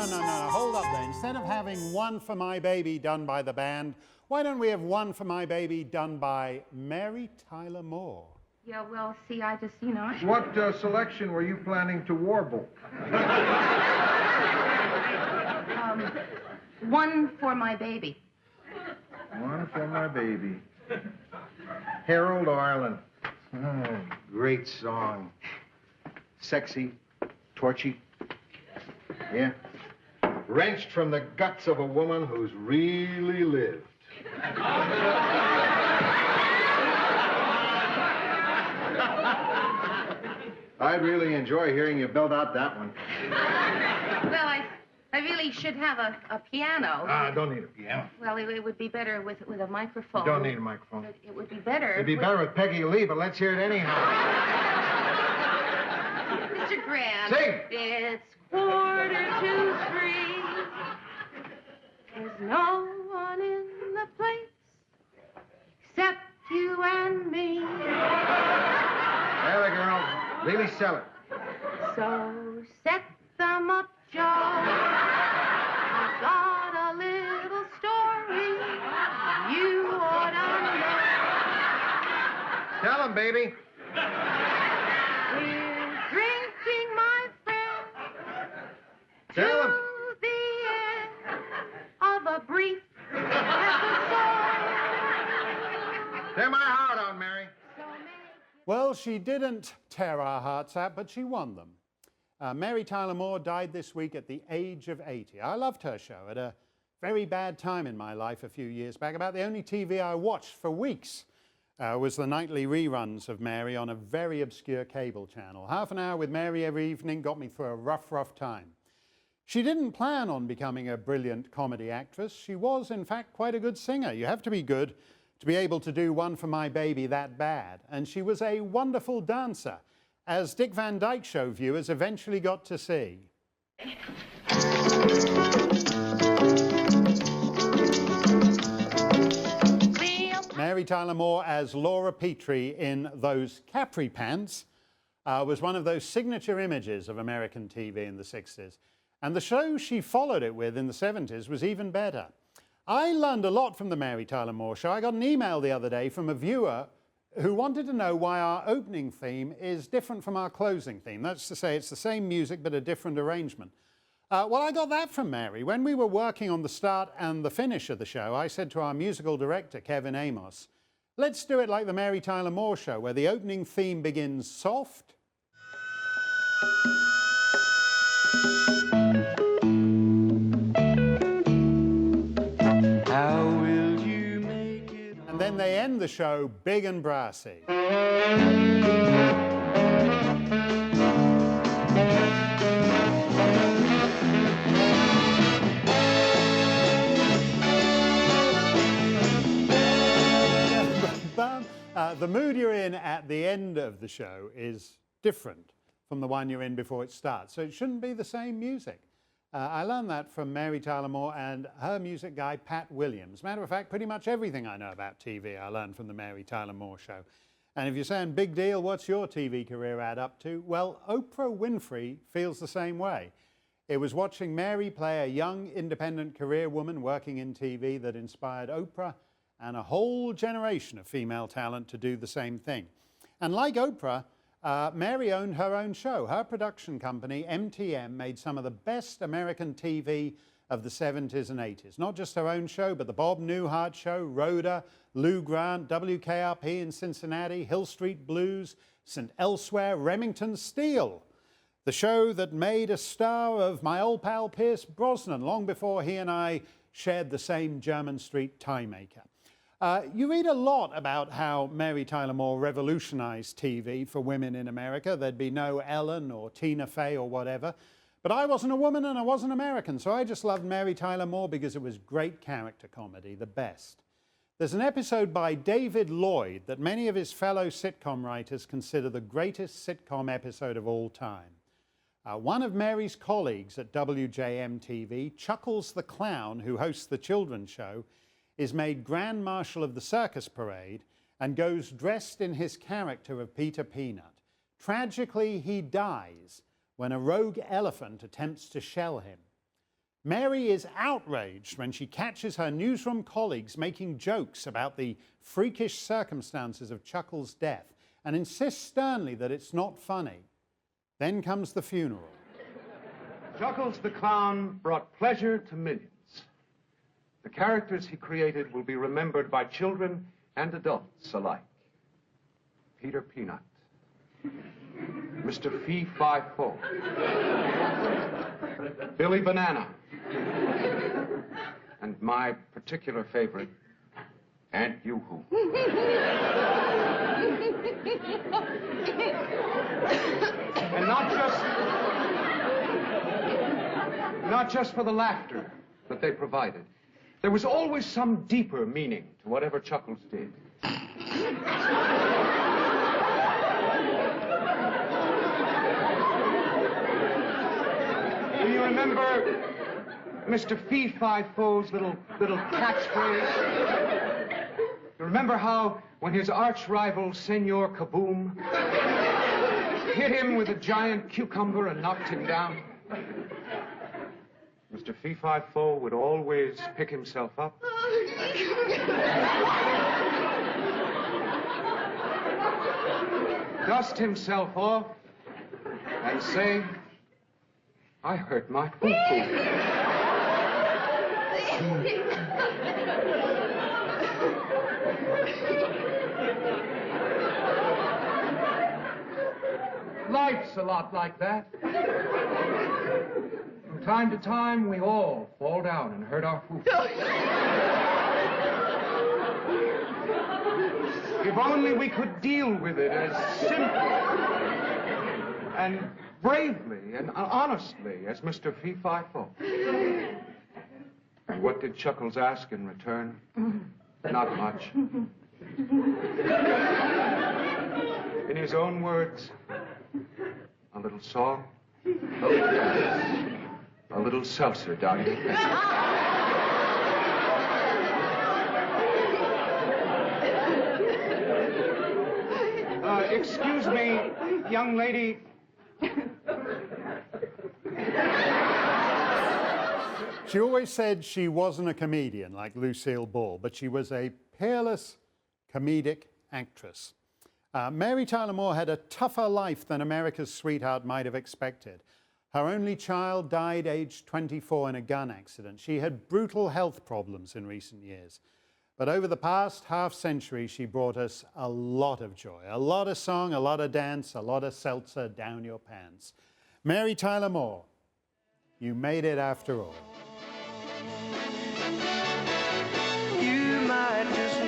No. Hold up there. Instead of having One for My Baby done by the band, why don't we have One for My Baby done by Mary Tyler Moore? Yeah, well, see, I just, What selection were you planning to warble? One for My Baby. One for My Baby. Harold Arlen. Oh, great song. Sexy, torchy. Yeah. Wrenched from the guts of a woman who's really lived. I'd really enjoy hearing you build out that one. Well, I really should have a piano. Don't need a piano. Well, it would be better with a microphone. You don't need a microphone. It would be better. It'd be better with Peggy Lee, but let's hear it anyhow. Mr. Grant. Sing. It's 2:45. There's no one in the place except you and me. There, the girl. Really sell it. So set them up, Joe. I've got a little story you ought to know. Tell him, baby. We're drinking, my friend, Tell him. to the end of a brief episode. Tear my heart out, Mary. Well, she didn't tear our hearts out, but she won them. Mary Tyler Moore died this week at the age of 80. I loved her show at a very bad time in my life a few years back. About the only TV I watched for weeks was the nightly reruns of Mary on a very obscure cable channel. Half an hour with Mary every evening got me through a rough time. She didn't plan on becoming a brilliant comedy actress. She was, in fact, quite a good singer. You have to be good to be able to do One for My Baby that bad. And she was a wonderful dancer, as Dick Van Dyke Show viewers eventually got to see. Mary Tyler Moore as Laura Petrie in those Capri pants was one of those signature images of American TV in the 60s. And the show she followed it with in the 70s was even better. I learned a lot from the Mary Tyler Moore show. I got an email the other day from a viewer who wanted to know why our opening theme is different from our closing theme. That's to say, it's the same music, but a different arrangement. Well, I got that from Mary. When we were working on the start and the finish of the show, I said to our musical director, Kevin Amos, let's do it like the Mary Tyler Moore show, where the opening theme begins soft, and then they end the show big and brassy. The mood you're in at the end of the show is different from the one you're in before it starts, so it shouldn't be the same music. I learned that from Mary Tyler Moore and her music guy, Pat Williams. Matter of fact, pretty much everything I know about TV I learned from the Mary Tyler Moore show. And if you're saying, big deal, what's your TV career add up to? Well, Oprah Winfrey feels the same way. It was watching Mary play a young, independent career woman working in TV that inspired Oprah and a whole generation of female talent to do the same thing. And like Oprah, Mary owned her own show. Her production company, MTM, made some of the best American TV of the 70s and 80s. Not just her own show, but the Bob Newhart Show, Rhoda, Lou Grant, WKRP in Cincinnati, Hill Street Blues, St. Elsewhere, Remington Steele. The show that made a star of my old pal Pierce Brosnan long before he and I shared the same German Street tie maker. You read a lot about how Mary Tyler Moore revolutionized TV for women in America. There'd be no Ellen or Tina Fey or whatever. But I wasn't a woman and I wasn't American, so I just loved Mary Tyler Moore because it was great character comedy, the best. There's an episode by David Lloyd that many of his fellow sitcom writers consider the greatest sitcom episode of all time. One of Mary's colleagues at WJM-TV, Chuckles the Clown, who hosts the children's show, is made Grand Marshal of the Circus Parade and goes dressed in his character of Peter Peanut. Tragically, he dies when a rogue elephant attempts to shell him. Mary is outraged when she catches her newsroom colleagues making jokes about the freakish circumstances of Chuckles' death and insists sternly that it's not funny. Then comes the funeral. Chuckles the Clown brought pleasure to millions. The characters he created will be remembered by children and adults alike. Peter Peanut, Mr. Fee-Fi-Fo, Billy Banana, and my particular favorite, Aunt Yoo-Hoo. And not just for the laughter that they provided. There was always some deeper meaning to whatever Chuckles did. Do you remember Mr. Fee-Fi-Fo's little catchphrase? You remember how, when his arch rival, Senor Kaboom, hit him with a giant cucumber and knocked him down? Mr. Fee-Fi-Fo would always pick himself up, dust himself off, and say, I hurt my poo-poo. Life's a lot like that. From time to time, we all fall down and hurt our poo-poo. If only we could deal with it as simply and bravely and honestly as Mr. Fee-Fi-Fo. And what did Chuckles ask in return? Not much. In his own words, a little song, a little dance, a little seltzer down his pants. Excuse me, young lady. She always said she wasn't a comedian like Lucille Ball, but she was a peerless comedic actress. Mary Tyler Moore had a tougher life than America's sweetheart might have expected. Her only child died aged 24 in a gun accident. She had brutal health problems in recent years. But over the past half-century, she brought us a lot of joy, a lot of song, a lot of dance, a lot of seltzer down your pants. Mary Tyler Moore, you made it after all. You might just